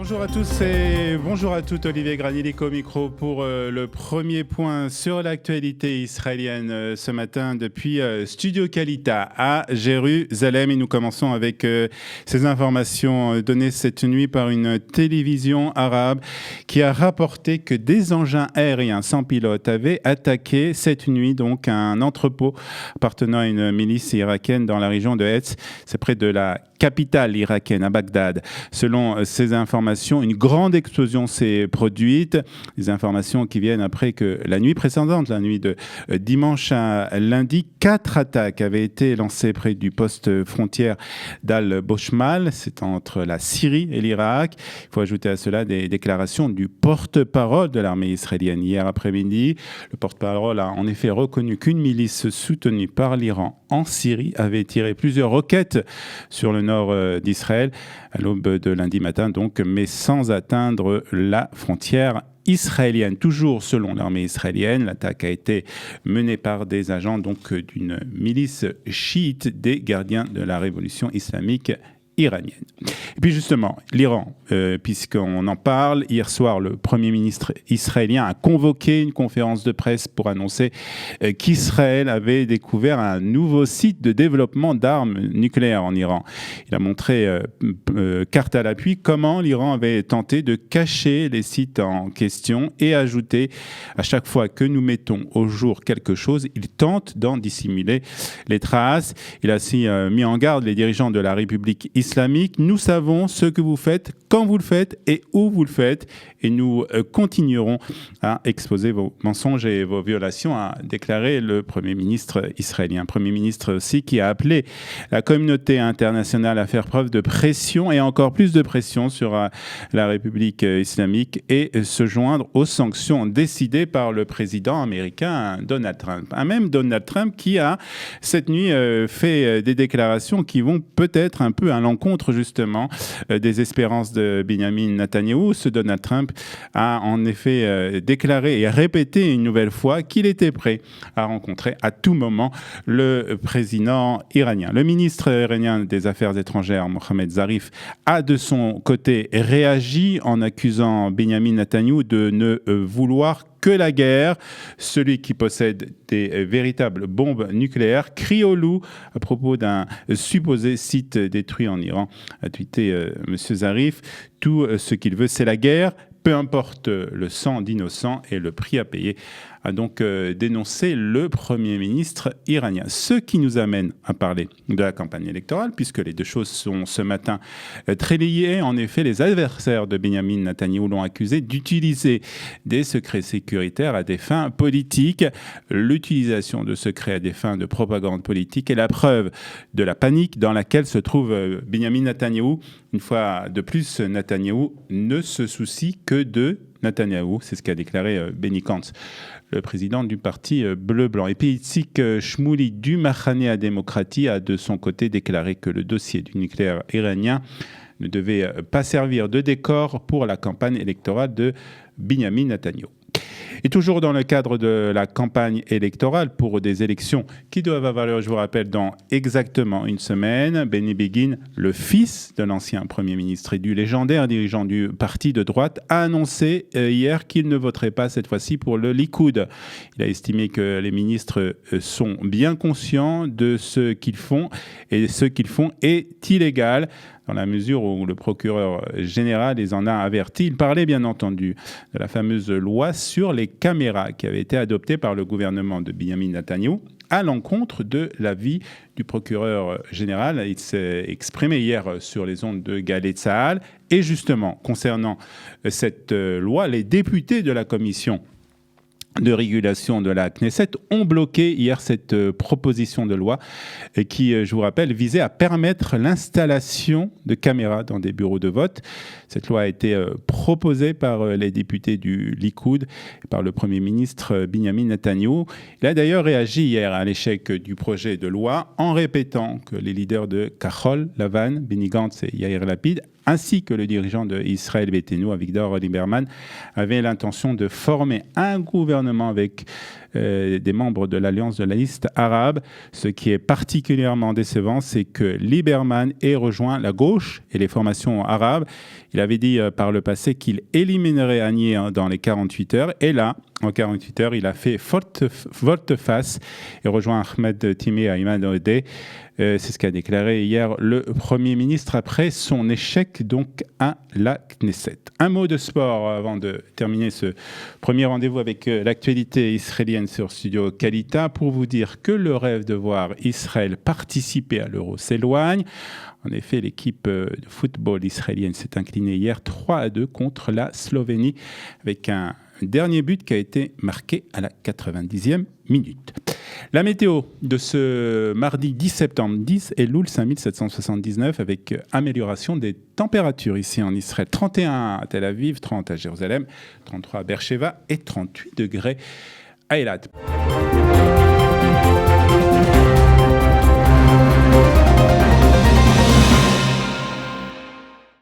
Bonjour à tous et bonjour à toutes, Olivier Granilico au micro pour le premier point sur l'actualité israélienne ce matin depuis Studio Kalita à Jérusalem. Et nous commençons avec ces informations données cette nuit par une télévision arabe qui a rapporté que des engins aériens sans pilote avaient attaqué cette nuit donc un entrepôt appartenant à une milice irakienne dans la région de Hetz. C'est près de la capitale irakienne, à Bagdad. Selon ces informations, une grande explosion s'est produite. Des informations qui viennent après que la nuit précédente, la nuit de dimanche à lundi, 4 attaques avaient été lancées près du poste frontière d'Al-Boshmal. C'est entre la Syrie et l'Irak. Il faut ajouter à cela des déclarations du porte-parole de l'armée israélienne hier après-midi. Le porte-parole a en effet reconnu qu'une milice soutenue par l'Iran en Syrie avait tiré plusieurs roquettes sur le nord d'Israël à l'aube de lundi matin, donc, mais sans atteindre la frontière israélienne. Toujours selon l'armée israélienne, l'attaque a été menée par des agents donc d'une milice chiite des gardiens de la révolution islamique iranienne. Et puis justement, l'Iran, puisqu'on en parle, hier soir, le Premier ministre israélien a convoqué une conférence de presse pour annoncer qu'Israël avait découvert un nouveau site de développement d'armes nucléaires en Iran. Il a montré, carte à l'appui, comment l'Iran avait tenté de cacher les sites en question et ajouté, à chaque fois que nous mettons au jour quelque chose, il tente d'en dissimuler les traces. Il a aussi mis en garde les dirigeants de la République islamique. Nous savons ce que vous faites, quand vous le faites et où vous le faites, et nous continuerons à exposer vos mensonges et vos violations, a déclaré le Premier ministre israélien. Premier ministre aussi qui a appelé la communauté internationale à faire preuve de pression et encore plus de pression sur la République islamique et se joindre aux sanctions décidées par le président américain Donald Trump. Un même Donald Trump qui a cette nuit fait des déclarations qui vont peut-être un peu à l'encontre justement des espérances de Benjamin Netanyahou. Ce Donald Trump a en effet déclaré et répété une nouvelle fois qu'il était prêt à rencontrer à tout moment le président iranien. Le ministre iranien des Affaires étrangères, Mohammad Zarif, a de son côté réagi en accusant Benjamin Netanyahou de ne vouloir que la guerre. Celui qui possède des véritables bombes nucléaires crie au loup à propos d'un supposé site détruit en Iran. A tweeté M. Zarif, tout ce qu'il veut c'est la guerre, peu importe le sang d'innocents et le prix à payer, a donc dénoncé le Premier ministre iranien. Ce qui nous amène à parler de la campagne électorale, puisque les deux choses sont ce matin très liées. En effet, les adversaires de Benjamin Netanyahou l'ont accusé d'utiliser des secrets sécuritaires à des fins politiques. L'utilisation de secrets à des fins de propagande politique est la preuve de la panique dans laquelle se trouve Benjamin Netanyahou. Une fois de plus, Netanyahou ne se soucie que de Netanyahou, c'est ce qu'a déclaré Benny Gantz, le président du parti bleu-blanc. Et puis Itzik Shmouli du Mahane HaDemocratie a de son côté déclaré que le dossier du nucléaire iranien ne devait pas servir de décor pour la campagne électorale de Benjamin Netanyahou. Et toujours dans le cadre de la campagne électorale pour des élections qui doivent avoir lieu, je vous rappelle, dans exactement une semaine, Benny Begin, le fils de l'ancien Premier ministre et du légendaire dirigeant du parti de droite, a annoncé hier qu'il ne voterait pas cette fois-ci pour le Likoud. Il a estimé que les ministres sont bien conscients de ce qu'ils font et ce qu'ils font est illégal, dans la mesure où le procureur général les en a avertis. Il parlait bien entendu de la fameuse loi sur les caméras qui avait été adoptée par le gouvernement de Benjamin Netanyahou à l'encontre de l'avis du procureur général. Il s'est exprimé hier sur les ondes de Galei Tzahal. Et justement, concernant cette loi, les députés de la commission de régulation de la Knesset ont bloqué hier cette proposition de loi qui, je vous rappelle, visait à permettre l'installation de caméras dans des bureaux de vote. Cette loi a été proposée par les députés du Likoud et par le Premier ministre Benjamin Netanyahou. Il a d'ailleurs réagi hier à l'échec du projet de loi en répétant que les leaders de Kahol, Lavan, Benny Gantz et Yair Lapid ainsi que le dirigeant de Israël Beitenu, Avigdor Lieberman, avaient l'intention de former un gouvernement avec des membres de l'Alliance de la liste arabe. Ce qui est particulièrement décevant, c'est que Lieberman ait rejoint la gauche et les formations arabes. Il avait dit par le passé qu'il éliminerait Haniyeh dans les 48 heures. Et là, en 48 heures, il a fait volte-face et rejoint Ahmed Timi Ayman Odeh. C'est ce qu'a déclaré hier le Premier ministre après son échec donc à la Knesset. Un mot de sport avant de terminer ce premier rendez-vous avec l'actualité israélienne sur Studio Kalita pour vous dire que le rêve de voir Israël participer à l'Euro s'éloigne. En effet, l'équipe de football israélienne s'est inclinée hier 3-2 contre la Slovénie avec un dernier but qui a été marqué à la 90e minute. La météo de ce mardi 10 septembre, 10 Elul 5779 avec amélioration des températures ici en Israël. 31 à Tel Aviv, 30 à Jérusalem, 33 à Beersheva et 38 degrés à Eilat.